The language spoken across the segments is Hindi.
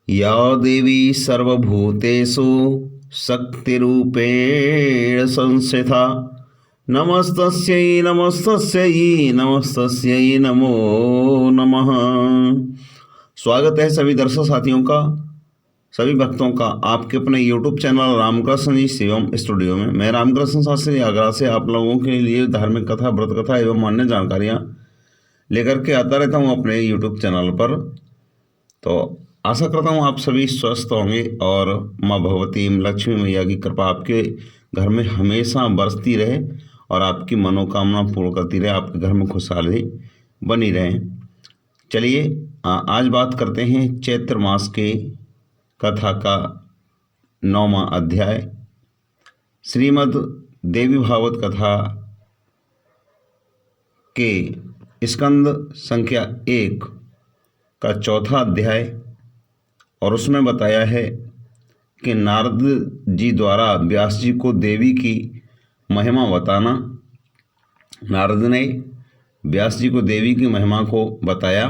या देवी सर्वभूतेषु शक्तिरूपेण संस्थिता नमस्तस्यै नमस्तस्यै नमस्तस्यै नमो नमः। स्वागत है सभी दर्शक साथियों का, सभी भक्तों का आपके अपने YouTube चैनल रामकृष्ण जी शिवम स्टूडियो में। मैं रामकृष्ण शास्त्री आगरा से आप लोगों के लिए धार्मिक कथा, व्रत कथा एवं अन्य जानकारियाँ लेकर के आता रहता हूँ अपने YouTube चैनल पर। तो आशा करता हूँ आप सभी स्वस्थ होंगे और माँ भगवती लक्ष्मी मैया की कृपा आपके घर में हमेशा बरसती रहे और आपकी मनोकामना पूर्ण करती रहे, आपके घर में खुशहाली बनी रहे। चलिए आज बात करते हैं चैत्र मास के कथा का 9वां अध्याय श्रीमद् देवी भागवत कथा के स्कंद संख्या 1 का 4था अध्याय। और उसमें बताया है कि नारद जी द्वारा व्यास जी को देवी की महिमा बताना। नारद ने व्यास जी को देवी की महिमा को बताया।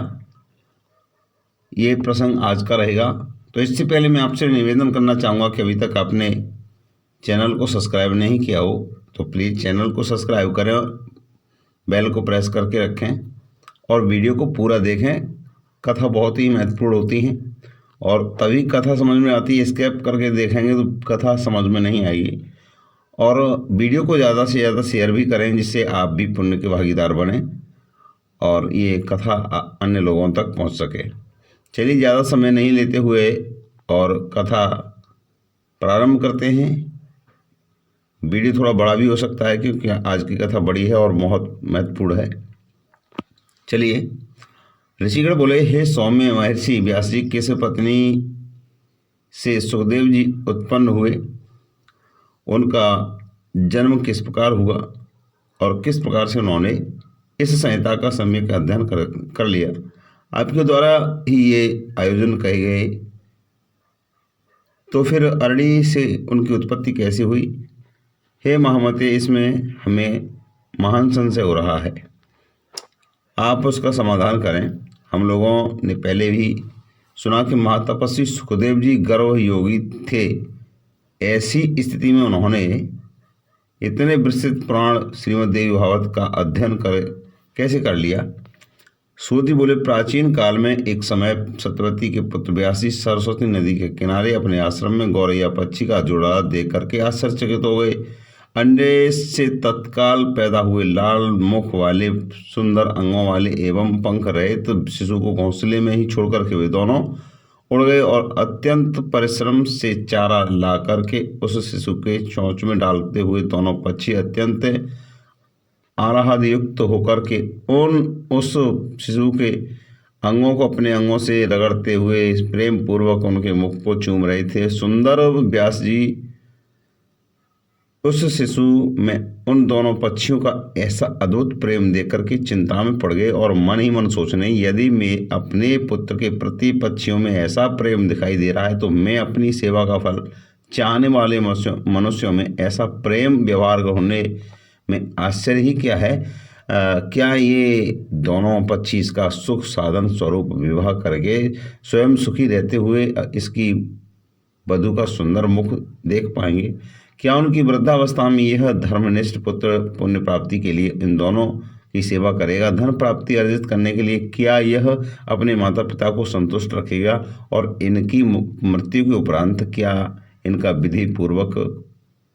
ये प्रसंग आज का रहेगा। तो इससे पहले मैं आपसे निवेदन करना चाहूँगा कि अभी तक आपने चैनल को सब्सक्राइब नहीं किया हो तो प्लीज़ चैनल को सब्सक्राइब करें, बेल को प्रेस करके रखें और वीडियो को पूरा देखें। कथा बहुत ही महत्वपूर्ण होती है और तभी कथा समझ में आती है। स्किप करके देखेंगे तो कथा समझ में नहीं आएगी। और वीडियो को ज़्यादा से ज़्यादा शेयर भी करें जिससे आप भी पुण्य के भागीदार बने और ये कथा अन्य लोगों तक पहुंच सके। चलिए ज़्यादा समय नहीं लेते हुए और कथा प्रारंभ करते हैं। वीडियो थोड़ा बड़ा भी हो सकता है क्योंकि आज की कथा बड़ी है और बहुत महत्वपूर्ण है। चलिए, ऋषिगण बोले, हे सौम्य महर्षि व्यास जी, किस पत्नी से सुखदेव जी उत्पन्न हुए, उनका जन्म किस प्रकार हुआ और किस प्रकार से उन्होंने इस संहिता का सम्यक अध्ययन कर लिया। आपके द्वारा ही ये आयोजन कहे गए, तो फिर अरणी से उनकी उत्पत्ति कैसे हुई। हे महामते, इसमें हमें महान संशय हो रहा है, आप उसका समाधान करें। हम लोगों ने पहले भी सुना कि महातपस्वी सुखदेव जी गर्व योगी थे। ऐसी स्थिति में उन्होंने इतने विस्तृत पुराण श्रीमद् देवी भागवत का अध्ययन कैसे कर लिया। सूत जी बोले, प्राचीन काल में एक समय सत्यवती के पुत्र व्यास जी सरस्वती नदी के किनारे अपने आश्रम में गौरैया पक्षी का जोड़ा देख करके आश्चर्यचकित हो गए। अंडे से तत्काल पैदा हुए लाल मुख वाले, सुंदर अंगों वाले एवं पंख रहित शिशु को घोंसले में ही छोड़ करके वे दोनों उड़ गए और अत्यंत परिश्रम से चारा ला करके उस शिशु के चोंच में डालते हुए दोनों पक्षी अत्यंत आह्लाद युक्त होकर के उस शिशु के अंगों को अपने अंगों से रगड़ते हुए प्रेम पूर्वक उनके मुख को चूम रहे थे। सुंदर व्यास जी उस शिशु में उन दोनों पक्षियों का ऐसा अद्भुत प्रेम देखकर के चिंता में पड़ गए और मन ही मन सोचने, यदि मैं अपने पुत्र के प्रति पक्षियों में ऐसा प्रेम दिखाई दे रहा है तो मैं अपनी सेवा का फल चाहने वाले मनुष्यों में ऐसा प्रेम व्यवहार होने में आश्चर्य ही क्या है। क्या ये दोनों पक्षी इसका सुख साधन स्वरूप विवाह करके स्वयं सुखी रहते हुए इसकी वधू का सुंदर मुख देख पाएंगे। क्या उनकी वृद्धावस्था में यह धर्मनिष्ठ पुत्र पुण्य प्राप्ति के लिए इन दोनों की सेवा करेगा। धन प्राप्ति अर्जित करने के लिए क्या यह अपने माता पिता को संतुष्ट रखेगा और इनकी मृत्यु के उपरांत क्या इनका विधि पूर्वक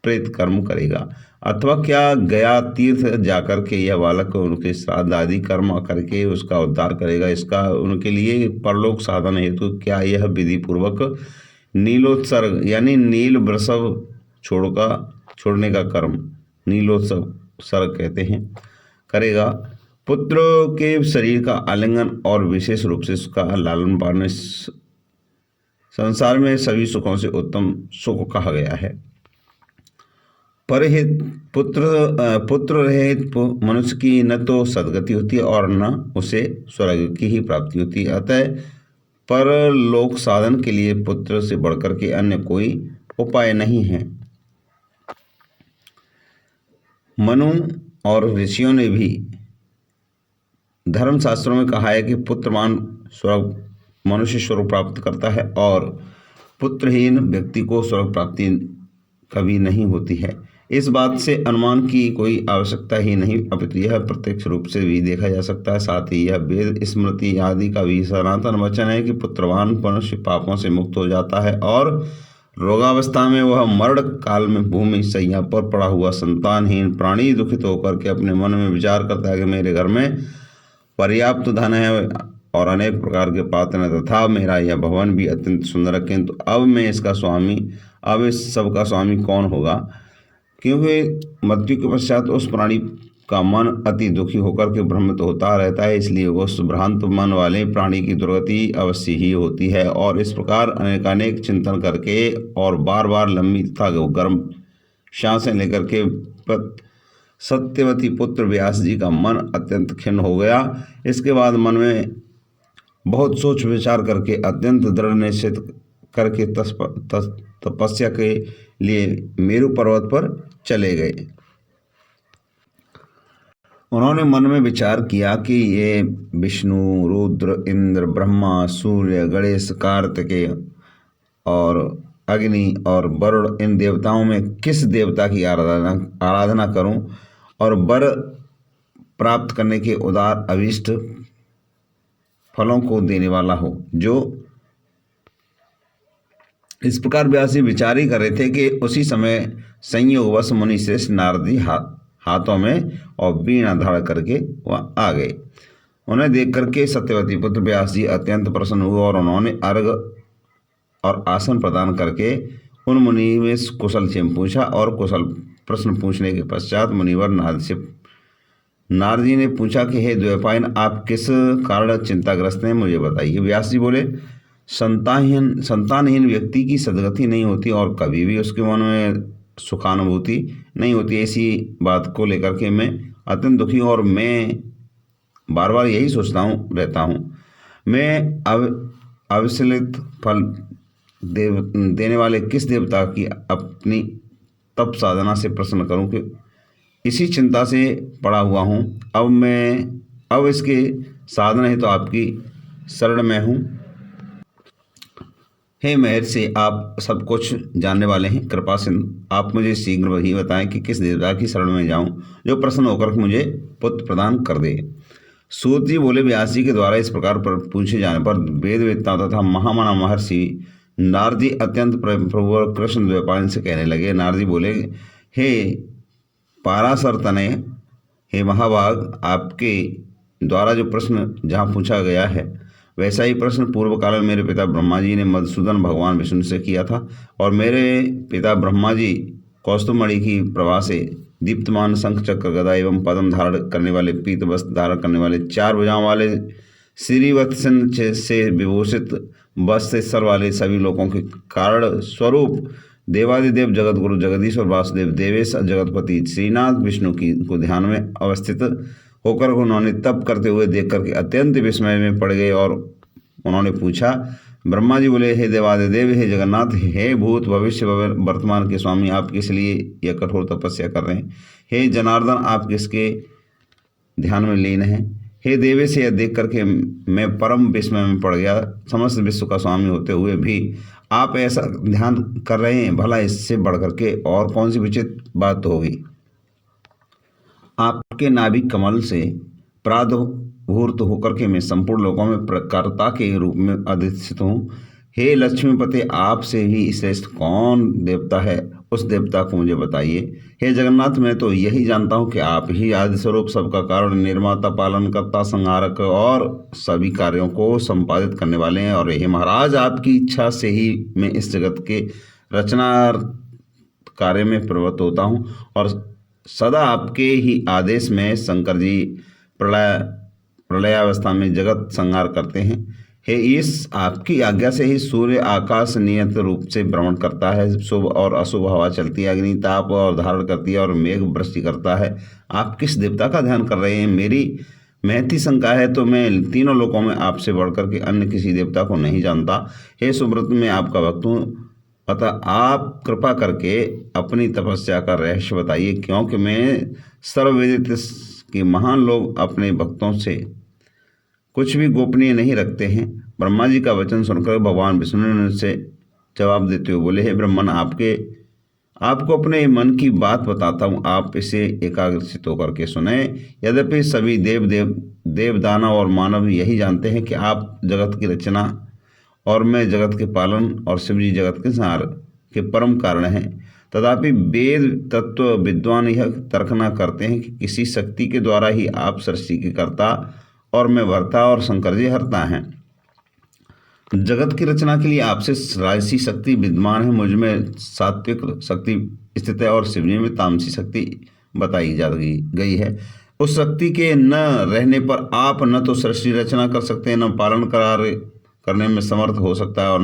प्रेत कर्म करेगा, अथवा क्या गया तीर्थ जाकर के यह बालक उनके श्राद्ध आदि कर्म करके उसका उद्धार करेगा। इसका उनके लिए परलोक साधन हेतु क्या यह विधि पूर्वक नीलोत्सर्ग यानी नील वृषभ छोड़ने का कर्म, नीलोत्सर्ग कहते हैं, करेगा। पुत्र के शरीर का आलिंगन और विशेष रूप से उसका लालन पालन संसार में सभी सुखों से उत्तम सुख कहा गया है। परहित पुत्र रहित मनुष्य की न तो सदगति होती है और न उसे स्वर्ग की ही प्राप्ति होती है। अतः परलोक साधन के लिए पुत्र से बढ़कर के अन्य कोई उपाय नहीं है। मनु और ऋषियों ने भी धर्मशास्त्रों में कहा है कि पुत्रवान स्वर्ग मनुष्य स्वर्ग प्राप्त करता है और पुत्रहीन व्यक्ति को स्वर्ग प्राप्ति कभी नहीं होती है। इस बात से अनुमान की कोई आवश्यकता ही नहीं, अपितु यह प्रत्यक्ष रूप से भी देखा जा सकता है। साथ ही यह वेद स्मृति आदि का भी सनातन वचन है कि पुत्रवान मनुष्य पापों से मुक्त हो जाता है और रोगावस्था में वह मरण काल में भूमि शैया पर पड़ा हुआ संतानहीन प्राणी दुखित होकर के अपने मन में विचार करता है कि मेरे घर में पर्याप्त धन है और अनेक प्रकार के पात्र हैं तथा मेरा यह भवन भी अत्यंत सुंदर है, किंतु अब मैं इसका स्वामी, अब इस सब का स्वामी कौन होगा? क्योंकि मृत्यु के पश्चात उस प्राणी का मन अति दुखी होकर के भ्रमित होता रहता है, इसलिए उस भ्रांत मन वाले प्राणी की दुर्गति अवश्य ही होती है। और इस प्रकार अनेकानेक चिंतन करके और बार बार लंबी तथा गर्म सांसें लेकर के सत्यवती पुत्र व्यास जी का मन अत्यंत खिन्न हो गया। इसके बाद मन में बहुत सोच विचार करके अत्यंत दृढ़ निश्चित करके तपस्या के लिए मेरु पर्वत पर चले गए। उन्होंने मन में विचार किया कि ये विष्णु, रुद्र, इंद्र, ब्रह्मा, सूर्य, गणेश, कार्तिकेय और अग्नि और वरुण, इन देवताओं में किस देवता की आराधना करूं और वर प्राप्त करने के उदार अभीष्ट फलों को देने वाला हो। जो इस प्रकार व्यास जी विचार ही कर रहे थे कि उसी समय संयोगवश मुनि श्रेष्ठ नारद जी हाथों में और वीणा धारण करके वह आ गए। उन्हें देख करके सत्यवती पुत्र व्यास जी अत्यंत प्रसन्न हुए और उन्होंने अर्घ और आसन प्रदान करके उन मुनि में कुशल क्षेम पूछा और कुशल प्रश्न पूछने के पश्चात मुनिवर नारद जी ने पूछा कि हे द्वैपायन, आप किस कारण चिंताग्रस्त हैं, मुझे बताइए। व्यास जी बोले, संतानहीन व्यक्ति की सदगति नहीं होती और कभी भी उसके मन में सुखानुभूति नहीं होती। ऐसी बात को लेकर के मैं अत्यंत दुखी और मैं बार बार यही सोचता रहता हूँ। मैं अविचलित फल देने वाले किस देवता की अपनी तप साधना से प्रसन्न करूं कि इसी चिंता से पड़ा हुआ हूँ। अब इसके साधन है तो आपकी शरण में हूँ। हे महर्षि, आप सब कुछ जानने वाले हैं, कृपा से आप मुझे शीघ्र वही बताएं कि किस देवता की शरण में जाऊं जो प्रसन्न होकर मुझे पुत्र प्रदान कर दे। सूत जी बोले, व्यास जी के द्वारा इस प्रकार पर पूछे जाने पर वेद वेत्ता तथा महामना महर्षि नारद जी अत्यंत प्रभु कृष्ण द्वैपायन से कहने लगे। नारद जी बोले, हे पाराशर तनय, हे महाभाग, आपके द्वारा जो प्रश्न जहाँ पूछा गया है वैसा ही प्रश्न पूर्व काल में मेरे पिता ब्रह्मा जी ने मधुसूदन भगवान विष्णु से किया था और मेरे पिता ब्रह्मा जी कौस्तुभमणि की प्रभा से दीप्तमान शंख चक्र गदा एवं पद्म धारण करने वाले, पीत वस्त्र धारण करने वाले, 4 भुजाओं वाले, श्रीवत्सन से विभूषित वस्त्र सर वाले, सभी लोगों के कारण स्वरूप देवादिदेव जगतगुरु जगदीश्वर वासुदेव देवेश जगतपति श्रीनाथ विष्णु की को ध्यान में अवस्थित होकर उन्होंने तप करते हुए देख करके अत्यंत विस्मय में पड़ गए और उन्होंने पूछा। ब्रह्मा जी बोले, हे देवादिदेव, हे जगन्नाथ, हे भूत भविष्य वर्तमान के स्वामी, आप किस लिए यह कठोर तपस्या कर रहे हैं? हे जनार्दन, आप किसके ध्यान में लीन हैं? हे देवेश, यह देख करके मैं परम विस्मय में पड़ गया। समस्त विश्व का स्वामी होते हुए भी आप ऐसा ध्यान कर रहे हैं, भला इससे बढ़ करके और कौन सी विचित्र बात होगी? आपके नाभिक कमल से प्रादुर्भूत होकर के मैं संपूर्ण लोकों में प्रकर्ता के रूप में अधिष्ठित हूँ। हे लक्ष्मीपते, आपसे भी श्रेष्ठ कौन देवता है, उस देवता को मुझे बताइए। हे जगन्नाथ, मैं तो यही जानता हूँ कि आप ही आदि स्वरूप, सबका कारण, निर्माता, पालनकर्ता, संहारक और सभी कार्यों को संपादित करने वाले हैं। और हे महाराज, आपकी इच्छा से ही मैं इस जगत के रचना कार्य में प्रवृत्त होता हूँ और सदा आपके ही आदेश में शंकर जी प्रलयावस्था में जगत संहार करते हैं। हे इस आपकी आज्ञा से ही सूर्य आकाश नियत रूप से भ्रमण करता है, शुभ और अशुभ हवा चलती है, अग्नि ताप और धारण करती है और मेघ वृष्टि करता है। आप किस देवता का ध्यान कर रहे हैं? मेरी महती शंका है तो मैं तीनों लोकों में आपसे बढ़कर के अन्य किसी देवता को नहीं जानता। हे सुब्रत, मैं आपका भक्त हूँ, अतः आप कृपा करके अपनी तपस्या का रहस्य बताइए, क्योंकि मैं सर्वविदित कि महान लोग अपने भक्तों से कुछ भी गोपनीय नहीं रखते हैं ब्रह्मा जी का वचन सुनकर भगवान विष्णु ने उनसे जवाब देते हुए बोले, हे ब्रह्मन, आपको अपने मन की बात बताता हूँ, आप इसे एकाग्रचित होकर के सुने। यद्यपि सभी देव दानव और मानव यही जानते हैं कि आप जगत की रचना और मैं जगत के पालन और शिव जी जगत के संहार के परम कारण हैं, तथापि वेद तत्व विद्वान यह तर्क न करते हैं कि किसी शक्ति के द्वारा ही आप सृष्टि के कर्ता और मैं भर्ता और शंकर जी हरता हैं। जगत की रचना के लिए आपसे राजसी शक्ति विद्यमान है, मुझ में सात्विक शक्ति स्थित है और शिवजी में तामसी शक्ति बताई जा गई है। उस शक्ति के न रहने पर आप न तो सृष्टि रचना कर सकते हैं, न पालन करने में समर्थ हो सकता है और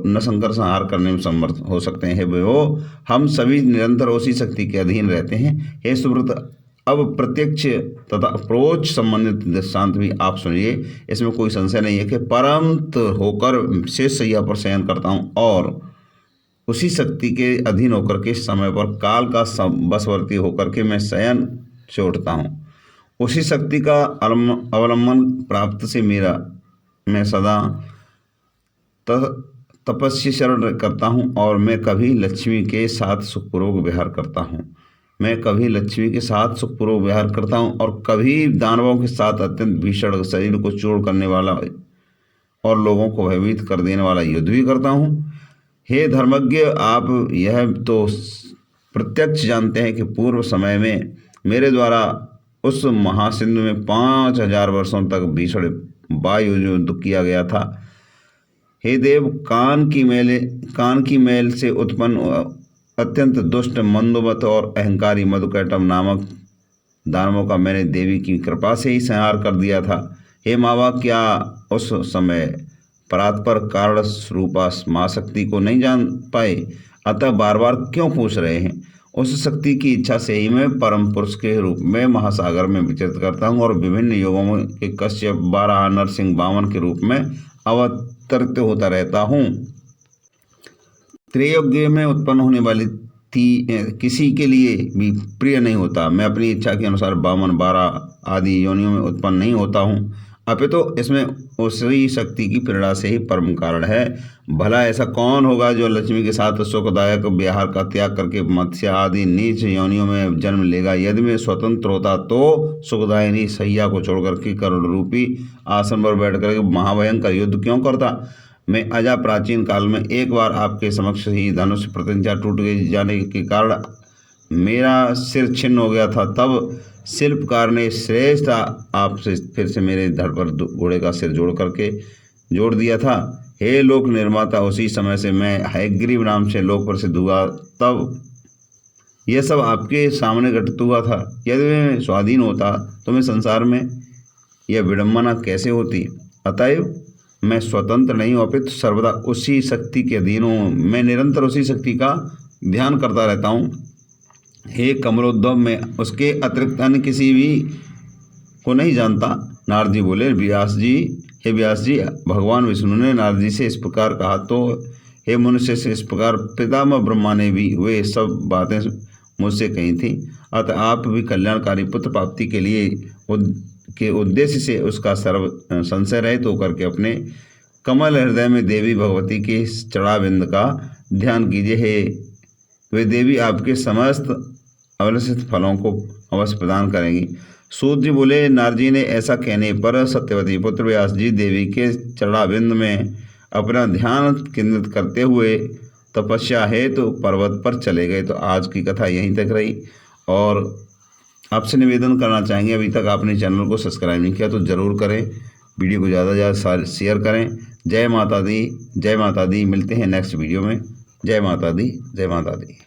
न शंकर संहार करने में समर्थ हो सकते हैं। वो हम सभी निरंतर उसी शक्ति के अधीन रहते हैं। हे सुब्रत, अब प्रत्यक्ष तथा अप्रोच संबंधित दृष्टांत भी आप सुनिए। इसमें कोई संशय नहीं है कि परमत होकर शेष शैया पर शयन करता हूँ और उसी शक्ति के अधीन होकर के समय पर काल का बशवर्ती होकर के मैं शयन से उठता हूँ। उसी शक्ति का अवलंबन प्राप्त से मैं सदा तपस्या शरण करता हूँ और मैं कभी लक्ष्मी के साथ सुखपूर्वक विहार करता हूँ। और कभी दानवों के साथ अत्यंत भीषण शरीर को चूर्ण करने वाला और लोगों को भयभीत कर देने वाला युद्ध भी करता हूँ। हे धर्मज्ञ, आप यह तो प्रत्यक्ष जानते हैं कि पूर्व समय में मेरे द्वारा उस महासिंधु में 5000 वर्षों तक भीषण वायु युद्ध किया गया था। हे देव, कान की मैल से उत्पन्न अत्यंत दुष्ट मंदोमत और अहंकारी मधुकैटभ नामक दानवों का मैंने देवी की कृपा से ही संहार कर दिया था। हे मावा, क्या उस समय परात्पर कारण रूपा माँ शक्ति को नहीं जान पाए? अतः बार बार क्यों पूछ रहे हैं? उस शक्ति की इच्छा से ही मैं परम पुरुष के रूप में महासागर में विचरित करता हूँ और विभिन्न युगों में के कश्यप, बारह, नरसिंह, वामन के रूप में अवतरित होता रहता हूँ। त्रेयोग में उत्पन्न होने वाली किसी के लिए भी प्रिय नहीं होता। मैं अपनी इच्छा के अनुसार वामन, बारह आदि योनियों में उत्पन्न नहीं होता हूँ, अपितु इसमें उसी शक्ति की प्रेरणा से ही परम कारण है। भला ऐसा कौन होगा जो लक्ष्मी के साथ सुखदायक विहार का त्याग करके मत्स्य आदि नीच योनियों में जन्म लेगा? यदि मैं स्वतंत्र होता तो सुखदायिनी सैया को छोड़कर के करुण रूपी आसन पर बैठ कर महाभयंकर युद्ध क्यों करता? मैं अजा प्राचीन काल में एक बार आपके समक्ष ही धनुष प्रतिज्ञा टूट जाने के कारण मेरा सिर छिन्न हो गया था। तब शिल्पकार ने श्रेष्ठ आपसे फिर से मेरे धड़ पर घोड़े का सिर जोड़ दिया था। हे लोक निर्माता, उसी समय से मैं हयग्रीव नाम से लोक प्रसिद्ध हुआ। तब यह सब आपके सामने घटित हुआ था। यदि मैं स्वाधीन होता तो मैं संसार में यह विडंबना कैसे होती? अतएव मैं स्वतंत्र नहीं हूँ, अपितु सर्वदा उसी शक्ति के अधीन हूँ। मैं निरंतर उसी शक्ति का ध्यान करता रहता हूँ। हे कमलोद्भव, मैं उसके अतिरिक्त अन्य किसी भी को नहीं जानता। नारद जी बोले, हे व्यास जी, भगवान विष्णु ने नारद जी से इस प्रकार कहा तो हे मनुष्य से इस प्रकार पितामह ब्रह्मा ने भी वे सब बातें मुझसे कही थी। अतः आप भी कल्याणकारी पुत्र प्राप्ति के उद्देश्य से उसका सर्व संशय रहित होकर के अपने कमल हृदय में देवी भगवती के चढ़ाविंद का ध्यान कीजिए। हे वे देवी आपके समस्त अभिलषित फलों को अवश्य प्रदान करेंगी। सूत जी बोले, नारद जी ने ऐसा कहने पर सत्यवती पुत्र व्यास जी देवी के चरणाबिंद में अपना ध्यान केंद्रित करते हुए तपस्या हेतु पर्वत पर चले गए। तो आज की कथा यहीं तक रही और आपसे निवेदन करना चाहेंगे, अभी तक आपने चैनल को सब्सक्राइब नहीं किया तो ज़रूर करें, वीडियो को ज़्यादा से ज़्यादा शेयर करें। जय माता दी, जय माता दी। मिलते हैं नेक्स्ट वीडियो में। जय माता दी, जय माता दी।